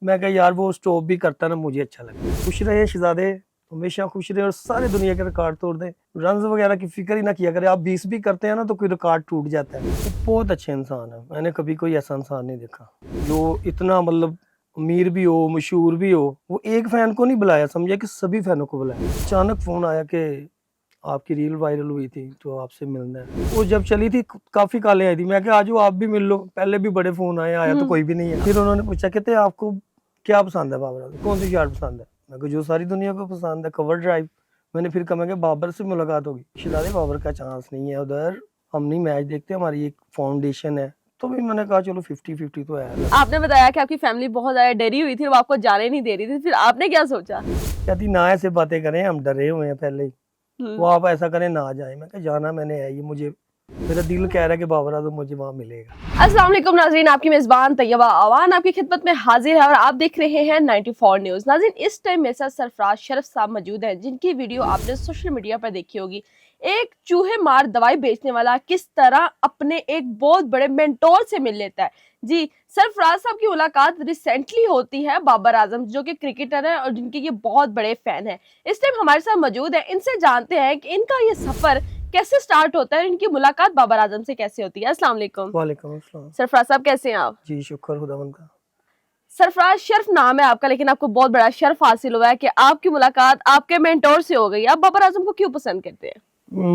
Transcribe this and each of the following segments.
मैं कहा यार वो स्टॉप भी करता ना मुझे अच्छा लगे। खुश रहे शहजादे, हमेशा खुश रहे और सारे दुनिया के रिकॉर्ड तोड़ दें। रन्स वगैरह की फिक्र ही ना किया करे। आप 20 भी करते हैं ना तो कोई रिकॉर्ड टूट जाता है। वो बहुत अच्छे इंसान है, मैंने कभी कोई ऐसा इंसान नहीं देखा जो इतना मतलब अमीर भी हो, मशहूर भी हो। वो एक फैन को नहीं बुलाया, समझे कि सभी फैनों को बुलाया। अचानक फोन आया कि आपकी रील वायरल हुई थी तो आपसे मिलना है। वो जब चली थी काफी कॉलें आई थी, मैं कहा आजो आप भी मिल लो। पहले भी बड़े फोन आया तो कोई भी नहीं है। फिर उन्होंने पूछा कहते आपको क्या पसंद है बाबर आजम, कौन सी शर्ट पसंद है? मैं कहा जो सारी दुनिया को पसंद है, कवर ड्राइव। मैंने फिर कहा मैं कि बाबर से मुलाकात होगी। शहजादे बाबर का चांस नहीं है उधर, हम नहीं मैच देखते, हमारी एक फाउंडेशन है। तो भी मैंने कहा चलो 50-50 तो है। आपने बताया कि आपकी फैमिली बहुत ज्यादा डरी हुई थी, वो आपको जाने नहीं दे रही थी, फिर आपने क्या सोचा? कहती ना ऐसे बातें करें, हम डरे हुए हैं पहले ही, वो आप ऐसा करें ना जाए। मैं कहा जाना मैंने है, ये मुझे मेरा दिल कह रहा है कि बाबर आजम मुझे वहाँ मिलेगा। अस्सलाम वालेकुम नाज़रीन, आपकी मेज़बान तैयबा अवान आपकी खिदमत में हाजिर है और आप देख रहे हैं 94 न्यूज़। नाज़रीन, इस टाइम मेरे साथ सरफराज शरफ साहब मौजूद हैं, जिनकी वीडियो आपने सोशल मीडिया पर देखी होगी। एक चूहे मार दवाई बेचने वाला किस तरह अपने एक बहुत बड़े मेंटोर से मिल लेता है। जी, सरफराज साहब की मुलाकात रिसेंटली होती है बाबर आजम, जो कि क्रिकेटर है और जिनके ये बहुत बड़े फैन है। इस टाइम हमारे साथ मौजूद है, इनसे जानते हैं कि इनका ये सफर कैसे स्टार्ट होता है, इनकी मुलाकात बाबर आजम से कैसे होती है। अस्सलाम वालेकुम। वालेकुम अस्सलाम। सरफराज साहब कैसे हैं आप? जी शुक्र खुदावंद का। सरफराज शर्फ नाम है आपका, लेकिन आपको बहुत बड़ा शर्फ हासिल हुआ है कि आपकी मुलाकात आपके मेंटोर से हो गई। आप बाबर आजम को क्यों पसंद करते हैं?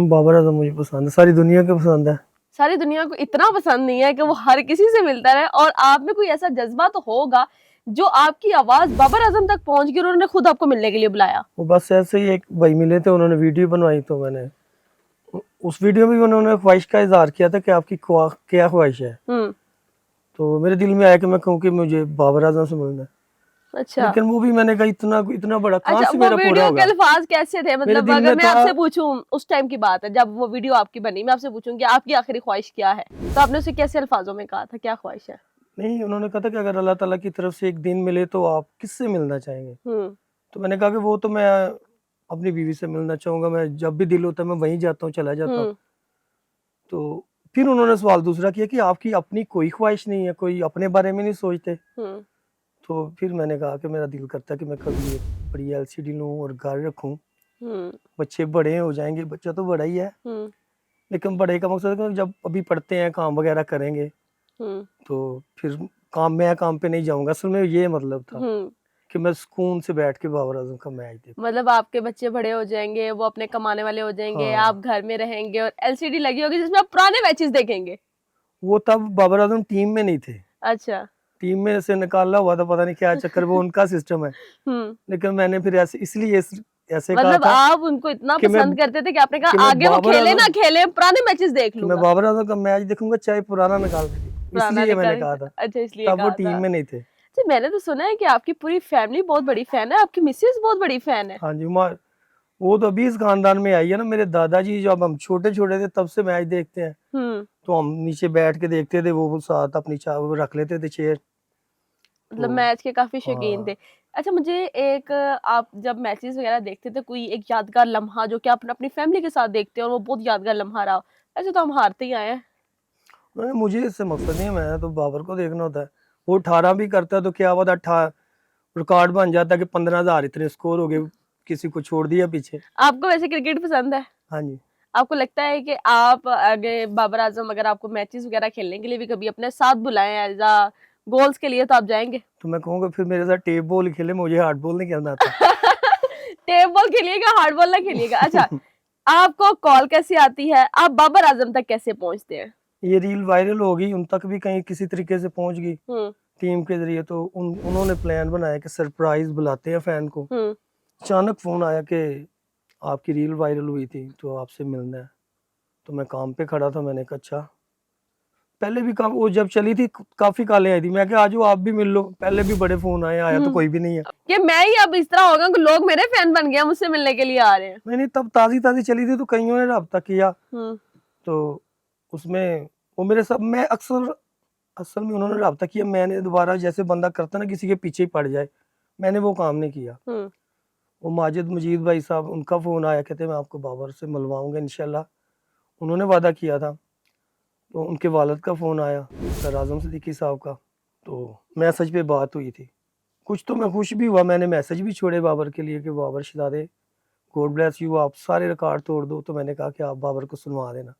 बाबर आजम मुझे पसंद है, सारी दुनिया को पसंद है। सारी दुनिया को इतना पसंद नहीं है कि वो हर किसी से मिलता रहे, और आप में कोई ऐसा जज्बा तो होगा जो आपकी आवाज बाबर आजम तक पहुंच गई और उन्होंने खुद आपको मिलने के लिए बुलाया। वो बस ऐसे ही एक भाई मिले थे, उन्होंने वीडियो बनवाई तो मैंने उस वीडियो में भी उन्होंने ख्वाहिश का इजहार किया था कि आपकी क्या ख्वाहिश है। तो मेरे दिल में आया कि मैं कहूँ कि मुझे बाबर आजम से मिलना है। अच्छा, लेकिन वो भी मैंने कहा इतना इतना बड़ा कहाँ अच्छा, से वो मेरा पूरा वीडियो के होगा। अल्फाज कैसे थे? मेरे मतलब दिल अगर में मैं था, आपसे पूछूं, उस टाइम की बात है जब वो वीडियो आपकी बनी, मैं आपसे पूछूं कि आपकी आखिरी ख्वाहिश क्या है, तो आपने उसे कैसे अल्फाजों में कहा था, क्या ख्वाहिश है? नहीं उन्होंने कहा था कि अगर अल्लाह ताला की तरफ से एक दिन मिले तो आप किससे मिलना चाहेंगे? हम्म तो मैंने कहा कि वो तो मैं अपनी बीवी से मिलना चाहूंगा, मैं जब भी दिल होता है मैं वहीं जाता हूँ, चला जाता हूँ। हम्म तो फिर उन्होंने सवाल दूसरा किया कि आपकी अपनी कोई ख्वाहिश नहीं है, कोई अपने बारे में नहीं सोचते? हम्म तो फिर मैंने कहा कि मेरा दिल करता है कि मैं कभी एक बड़ी एलसीडी लूं और घर रखूं। हम्म बच्चे बड़े हो जाएंगे, बच्चा तो बड़ा ही है, हम्म लेकिन बड़े का मकसद है कि जब अभी पढ़ते हैं काम वगैरह करेंगे हम्म तो फिर काम पे नहीं जाऊंगा। असल में ये मतलब था हम्म कि मैं सुकून से बैठ के बाबर आजम का मैच देखूं। मतलब आपके बच्चे बड़े हो जाएंगे, वो अपने कमाने वाले हो जाएंगे, आप हाँ, घर में रहेंगे और एलसीडी लगी होगी जिसमें आप पुराने मैचेस देखेंगे। वो तब बाबर आजम टीम में नहीं थे, अच्छा। टीम में से निकाला हुआ था, पता नहीं क्या चक्कर, वो उनका सिस्टम है। हम्म लेकिन मैंने फिर ऐसे इसलिए ऐसे कहा मतलब था आप उनको इतना कि मैं पसंद करते थे कि आपने कि कहा मैं आगे वो बाबर खेले ना आजम खेले, पुराने मैचेस देख कि मैं लूंगा। बाबर आजम का मैच देखूंगा चाहे पुराना निकाल के देखूं, पुराना इसलिए मैंने निकाल, कहा था। अच्छा, इसलिए तब वो कहा था। टीम में नहीं थे। जी, मैंने तो सुना है कि आपकी पूरी फैमिली बहुत बड़ी फैन है, आपकी मिसेज बहुत बड़ी फैन है। हाँ जी, वो तो अभी इस खानदान में आई है ना। मेरे दादाजी जब हम छोटे छोटे थे तब से मैच देखते हैं, हम्म तो हम नीचे बैठ के देखते थे, वो साथ अपनी चाय वो रख लेते थे चेयर। मतलब तो मैच के काफी शौकीन थे। हाँ, अच्छा, मुझे एक, आप जब मैचेस वगैरह देखते थे, कोई एक यादगार लम्हा जो कि आप अपनी फैमिली के साथ देखते हो और वो बहुत यादगार लम्हा रहा हो? ऐसे तो हम हारते ही आए हैं। मुझे इससे मकसद नहीं है, मैं तो बाबर को देखना होता है। वो 18 भी करता है तो क्या हुआ था, 18 रिकॉर्ड बन जाता है कि 15,000 इतने स्कोर हो गए, किसी को छोड़ दिया पीछे। आपको वैसे क्रिकेट पसंद है? हाँ जी। आपको लगता है कि आप आगे बाबर आजम अगर आपको मैचेस वगैरह खेलने के लिए भी कभी अपने साथ बुलाएं एज अ गोल्स के लिए, तो आप जाएंगे? तो मैं कहूँगा फिर मेरे साथ टेप बॉल खेले, मुझे हार्ड बॉल नहीं खेलना आता। टेप बॉल खेलिएगा, हार्ड बॉल ना खेलिएगा। अच्छा, आपको कॉल कैसे आती है? आप बाबर आजम तक कैसे पहुंचते हैं? ये रील वायरल हो गई, उन तक भी कहीं किसी तरीके से पहुंच गई हम्म टीम के जरिए। तो उन्होंने प्लान बनाया कि सरप्राइज बुलाते हैं फैन को। हम्म अचानक फोन आया कि आपकी रील वायरल हुई थी तो आपसे मिलना है। तो मैं काम पे खड़ा था, मैंने कहा अच्छा। पहले भी वो जब चली थी काफी कॉलें आई थी, मैं कहा आजो आप भी मिल लो। पहले भी बड़े फोन आया तो हम्म कोई भी नहीं है। कि मैं ही अब इस तरह होगा कि लोग मेरे फैन बन गए, मुझसे मिलने के लिए आ रहे हैं। नहीं तब ताजी ताजी चली थी तो कईयों ने रब्ता किया। हम्म तो उसमें वो मेरे सब मैं अक्सर असल में उन्होंने रब्ता किया, मैंने दोबारा जैसे बंदा करता ना किसी के पीछे ही पड़ जाए, मैंने वो काम नहीं किया। हम्म वो माजिद मजीद भाई साहब, उनका फ़ोन आया, कहते मैं आपको बाबर से मिलवाऊंगा इंशाल्लाह, उन्होंने वादा किया था। तो उनके वालिद का फ़ोन आया, सर आज़म सिद्दीकी साहब का। तो मैसेज पे बात हुई थी, कुछ तो मैं खुश भी हुआ, मैंने मैसेज भी छोड़े बाबर के लिए कि बाबर शहजादे गॉड ब्लेस यू, आप सारे रिकॉर्ड तोड़ दो। तो मैंने कहा कि आप बाबर को सुनवा देना।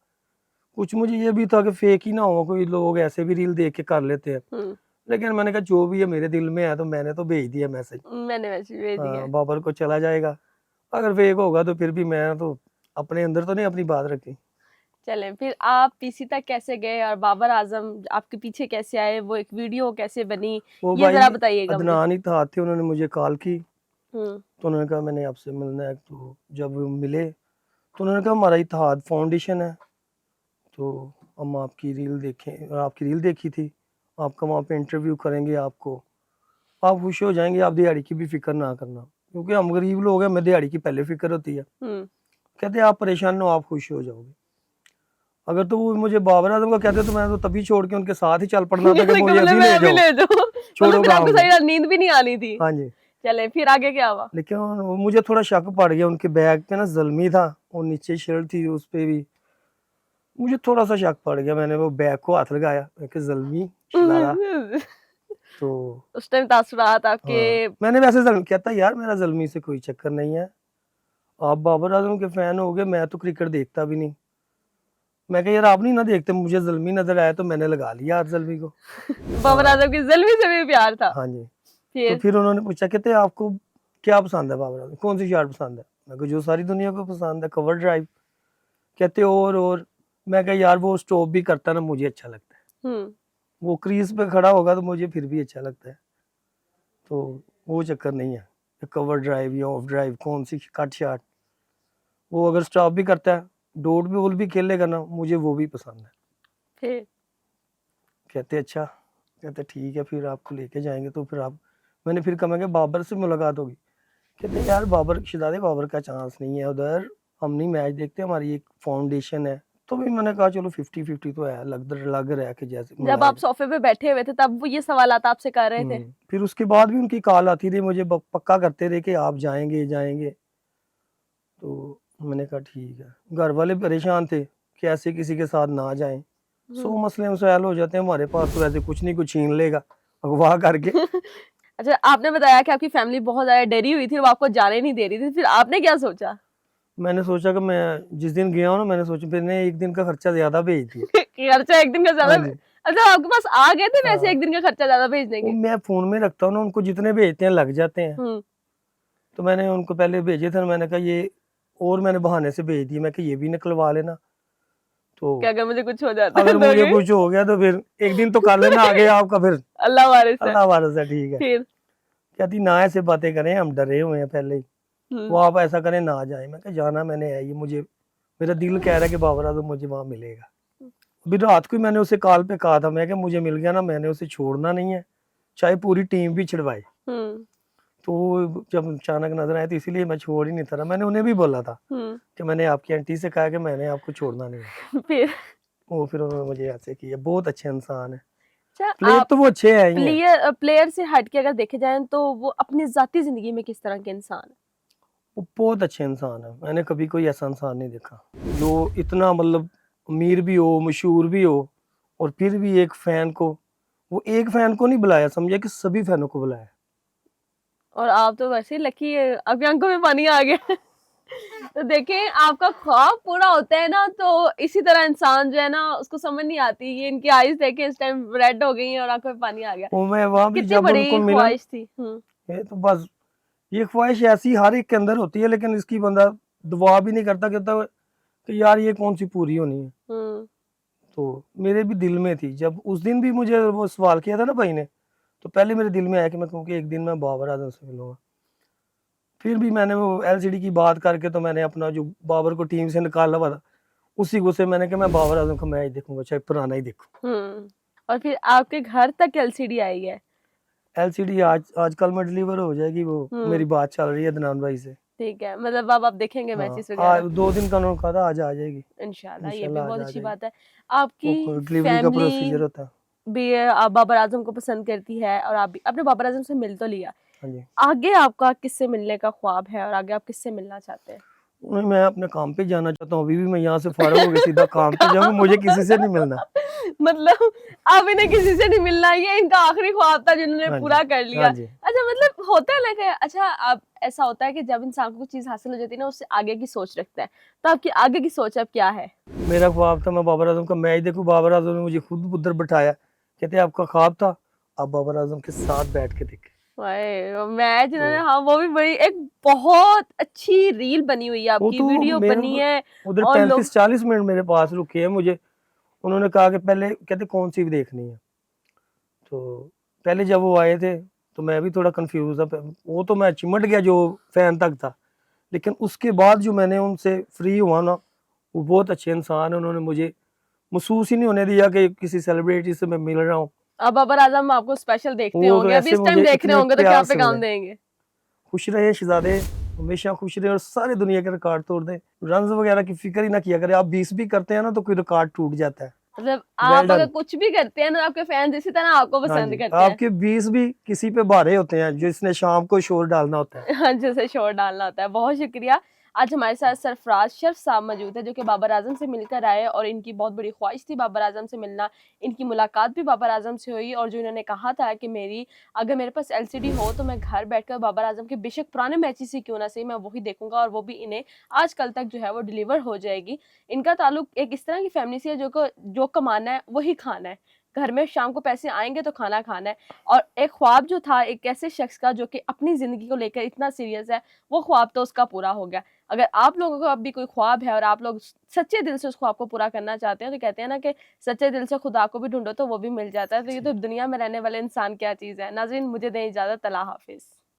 कुछ मुझे ये भी था कि फेक ही ना हो, कोई लोग ऐसे भी रील देख के कर लेते हैं। लेकिन मैंने कहा जो भी है मेरे दिल में है, तो मैंने तो भेज दिया मैसेज। मैंने मैसेज भेज दिया। हाँ, बाबर को चला जाएगा। अगर फेक होगा तो फिर भी मैं तो अपने अंदर तो नहीं अपनी बात रखी। चलें, फिर आप पीसी तक कैसे गए और बाबर आजम आपके पीछे कैसे आए, वो एक वीडियो कैसे बनी, वो ये भाई जरा बताइएगा मुझे। अदनान ही था, थे, उन्होंने मुझे कॉल की। हम्म तो उन्होंने कहा मैंने आपसे मिलना है। तो जब वो मिले तो उन्होंने कहा हमारा इत्तेहाद फाउंडेशन है, तो हम आपकी रील देखें, और आपकी रील देखी थी, आपका वहाँ पे इंटरव्यू करेंगे, आपको आप खुश हो जाएंगे, आप दिहाड़ी की भी फिक्र ना करना, क्योंकि हम गरीब लोग हैं, हमें दिहाड़ी की पहले फिक्र होती है। कहते आप परेशान हो, आप खुश हो जाओगे। अगर तो वो मुझे बाबर आजम का कहते तो मैं तो तभी छोड़ के उनके साथ ही चल पड़ना था कि मुझे अभी ले जाओ, छोड़ो फिर आपको गाँव सही नींद भी नहीं आनी थी। हाँ जी। चले, फिर आगे क्या हुआ? लेकिन वो मुझे थोड़ा शक पड़ गया, उनके बैग पे ना ज़ल्मी था और नीचे शर्ट थी, उस पे भी मुझे थोड़ा सा शक पड़ गया। मैंने वो बैग को हाथ लगाया, मैं ज़ल्मी शरारा। तो उस टाइम तासुरात आपके। हाँ, मैंने वैसे कहता यार मेरा ज़ल्मी से कोई चक्कर नहीं है, आप बाबर आजम के फैन हो गए, मैं तो क्रिकेट देखता भी नहीं। मैं कहा यार आप नहीं ना देखते, मुझे ज़ल्मी नजर आया तो मैंने लगा लिया ज़ल्मी को। बाबर आजम की ज़ल्मी से भी प्यार था। हाँ जी। तो फिर उन्होंने पूछा कहते आपको क्या पसंद है बाबर आजम, कौन सी शर्ट पसंद है? मैं कहा जो सारी दुनिया को पसंद है, कवर ड्राइव। कहते और मैं कहा यार वो स्टॉप भी करता ना मुझे अच्छा लगता है, वो क्रीज पे खड़ा होगा तो मुझे फिर भी अच्छा लगता है। तो वो चक्कर नहीं है, कवर ड्राइव या ऑफ ड्राइव कौन सी कट शॉट, वो अगर स्टॉप भी करता है, डॉट भी बॉल भी खेलेगा ना, मुझे वो भी पसंद है। फिर कहते अच्छा, कहते ठीक है फिर आपको लेके जाएंगे। तो फिर आप, मैंने फिर कहा बाबर से मुलाकात होगी। कहते यार बाबर शहजादे बाबर का चांस नहीं है उधर, हम नहीं मैच देखते, हमारी एक फाउंडेशन है। तो भी मैंने कहा चलो 50-50 तो है, लग रहा है कि जैसे जब आप सोफे पे बैठे हुए थे तब वो ये सवालात आपसे कर रहे थे। फिर उसके बाद भी उनकी कॉल आती रही, मुझे पक्का करते रहे कि आप जाएंगे जाएंगे। तो मैंने कहा ठीक है। घर वाले परेशान थे कि ऐसे किसी के साथ ना जाएं, 100 मसले मसाइल हो जाते हैं, हमारे पास तो ऐसे कुछ नहीं, कुछ छीन लेगा अगवा करके। अच्छा, आपने बताया कि आपकी फैमिली बहुत ज्यादा डरी हुई थी, वो आपको जाने नहीं दे रही थी, फिर आपने क्या सोचा? मैंने सोचा कि मैं जिस दिन गया हूँ ना, मैंने सोचा मैंने एक दिन का खर्चा ज्यादा भेज दिया। खर्चा एक दिन का ज्यादा? अच्छा, आपके पास आ गए थे वैसे हाँ। एक दिन का खर्चा ज्यादा भेजने के? मैं फोन में रखता हूँ ना, उनको जितने भेजते हैं लग जाते हैं। तो मैंने उनको पहले भेजे थे, मैंने कहा ये, और मैंने बहाने से भेज दिए, मैं कि ये भी निकलवा लेना। तो क्या अगर मुझे कुछ हो जाता अगर है मुझे कुछ हो गया तो फिर एक दिन तो कर लेना आगे आपका, फिर अल्लाह वारिस है। अल्लाह वारिस है, ठीक है। फिर कहती ना ऐसे बातें करें, हम डरे हुए हैं पहले ही, वो आप ऐसा करें ना जाए। मैं कहा जाना मैंने है, ये मुझे मेरा दिल कह रहा है कि बाबर आजम मुझे वहां मिलेगा। अभी रात को मैंने उसे कॉल पे कहा था, मैं कि मुझे मिल गया ना, मैंने उसे छोड़ना नहीं है, चाहे पूरी टीम भी छिड़वाए। तो जब अचानक नजर आए तो इसीलिए मैं छोड़ ही नहीं था। मैंने उन्हें भी बोला था कि मैंने आपकी आंटी से कहा कि मैंने आपको छोड़ना नहीं है। फिर उन्होंने मुझे ऐसे किया। बहुत अच्छे इंसान है, प्लेयर तो वो अच्छे हैं। प्लेयर से हट के अगर देखे जाए तो वो अपनी जाती जिंदगी में किस तरह के इंसान है? वो बहुत अच्छे इंसान है, मैंने कभी कोई ऐसा इंसान नहीं देखा जो इतना मतलब अमीर भी हो, मशहूर भी हो, और फिर भी एक फैन को, वो एक फैन को नहीं बुलाया, समझे कि सभी फैनों को बुलाया। और आप तो वैसे ही लकी है, आपकी आंखों में पानी आ गया। तो देखें, आपका ख्वाब पूरा होता है ना, तो इसी तरह इंसान जो है ना, उसको समझ नहीं आती। ये इनकी आईज देखे इस टाइम रेड हो गई है और आंखों में पानी आ गया। वो मैं वहां भी कितनी जब बड़ी उनको मिला, ख्वाहिश थी। ये तो बस ये ख्वाहिश ऐसी हर एक के अंदर होती है, लेकिन इसकी बंदा दुआ भी नहीं करता, कहता कि यार ये कौन सी पूरी होनी है। तो मेरे भी दिल में थी, जब उस दिन भी मुझे वो सवाल किया था ना भाई ने, तो पहले मेरे दिल में आया कि मैं कहूँ कि एक दिन मैं बाबर आजम से मिलूंगा। फिर भी मैंने वो एलसीडी की बात करके, तो मैंने अपना जो बाबर को टीम से निकाला हुआ था, उसी गुस्से मैंने कहा मैं बाबर आजम का मैच देखूंगा, चाहे पुराना ही देखूं। और फिर आपके घर तक एलसीडी आई है? एलसीडी आजकल में डिलीवर हो जाएगी, वो मेरी बात चल रही है अदनान भाई से। ठीक है, मतलब अब आप देखेंगे मैचेस वगैरह? 2 दिन का उन्होंने कहा था, आज आ जाएगी इंशाल्लाह। ये भी बहुत अच्छी बात है। आपकी डिलीवरी का प्रोसीजर होता है भी आप बाबर आजम को पसंद करती है, और आप भी आपने बाबर आजम से मिल तो लिया, हाँ जी। आगे आपका किससे मिलने का ख्वाब है और आगे आप किससे मिलना चाहते हैं? मैं अपने काम पे जाना चाहता हूँ, अभी भी मैं यहाँ से फारिग होकर सीधा काम पे जाऊंगा, मुझे किसी से नहीं मिलना। मतलब आप इन्हें किसी से नहीं मिलना, ये इनका आखिरी ख्वाब था जिन्होंने पूरा कर लिया। अच्छा, मतलब होता है ना कि अच्छा अब ऐसा होता है कि जब इंसान को कुछ चीज हासिल हो जाती है ना उससे आगे की सोच रखता है, तो आपकी आगे की सोच अब क्या है? मेरा ख्वाब था मैं बाबर आजम का मैच देखूं। बाबर आजम ने मुझे खुद उधर बिठाया, कहते आपका ख्वाब था, आप बाबर आजम के साथ बैठ के देखें। मैच इन्होंने, तो हाँ वो भी बड़ी एक बहुत अच्छी रील बनी हुई है, वो आपकी तो वीडियो मेरे बनी है उधर और लोग 35-40 मिनट मेरे पास रुके हैं मुझे। उन्होंने कहा कि पहले कहते कौन सी भी देखनी है। तो पहले जब वो आए थे तो मैं भी थोड़ा कंफ्यूज था, वो तो मैं चिमट गया जो फैन तक था। लेकिन उसके बाद जो मैंने उनसे फ्री हुआ ना, वो बहुत अच्छे इंसान है। उन्होंने मुझे महसूस ही नहीं होने दिया कि किसी सेलिब्रिटी से मैं मिल रहा हूँ। अब बाबर आजम आपको स्पेशल देखते वो तो होंगे, अभी ऐसे इस टाइम मुझे देख रहे इतने होंगे तो क्या प्यार से पैगाम मिले। देंगे? खुश रहे शहजादे, हमेशा खुश रहे और सारे दुनिया के रिकॉर्ड तोड़ दे। रन्स वगैरह की फिक्र ही ना किया करे। आप 20 भी करते हैं ना तो कोई रिकॉर्ड टूट जाता है। मतलब वेल आप अगर डन। कुछ भी करते हैं ना आपके फैंस इसी तरह आपको हाँ पसंद जी, करते हैं। आपके 20 भी किसी पे भारे होते हैं जिसने शाम को शोर डालना होता है। हाँ, जैसे शोर डालना होता है। बहुत शुक्रिया। आज हमारे साथ सरफराज शर्फ साहब मौजूद है जो कि बाबर आजम से मिलकर आए और इनकी बहुत बड़ी ख्वाहिश थी बाबर आजम से मिलना। इनकी मुलाकात भी बाबर आजम से हुई और जो इन्होंने कहा था कि अगर मेरे पास एलसीडी हो तो मैं घर बैठकर बाबर आजम के बेशक पुराने मैचेस ही क्यों ना सही मैं वही देखूंगा और वो भी इन्हें आज कल तक जो है वो डिलीवर हो जाएगी। इनका ताल्लुक एक इस तरह की फैमिली से है जो कमाना है वही खाना है। घर में शाम को पैसे आएंगे तो खाना खाना है। और एक ख्वाब जो था एक ऐसे शख्स का जो कि अपनी ज़िंदगी को लेकर इतना सीरियस है, वो ख्वाब तो उसका पूरा हो गया। अगर आप लोगों को अब भी कोई ख्वाब है और आप लोग सच्चे दिल से उस ख्वाब को पूरा करना चाहते हैं, तो कहते हैं ना कि सच्चे दिल से खुदा को भी ढूँढो तो वो भी मिल जाता है। तो ये तो दुनिया में रहने वाले इंसान क्या चीज़ है। नाज़रीन मुझे दें इजाज़त, अल्लाह हाफ़िज़।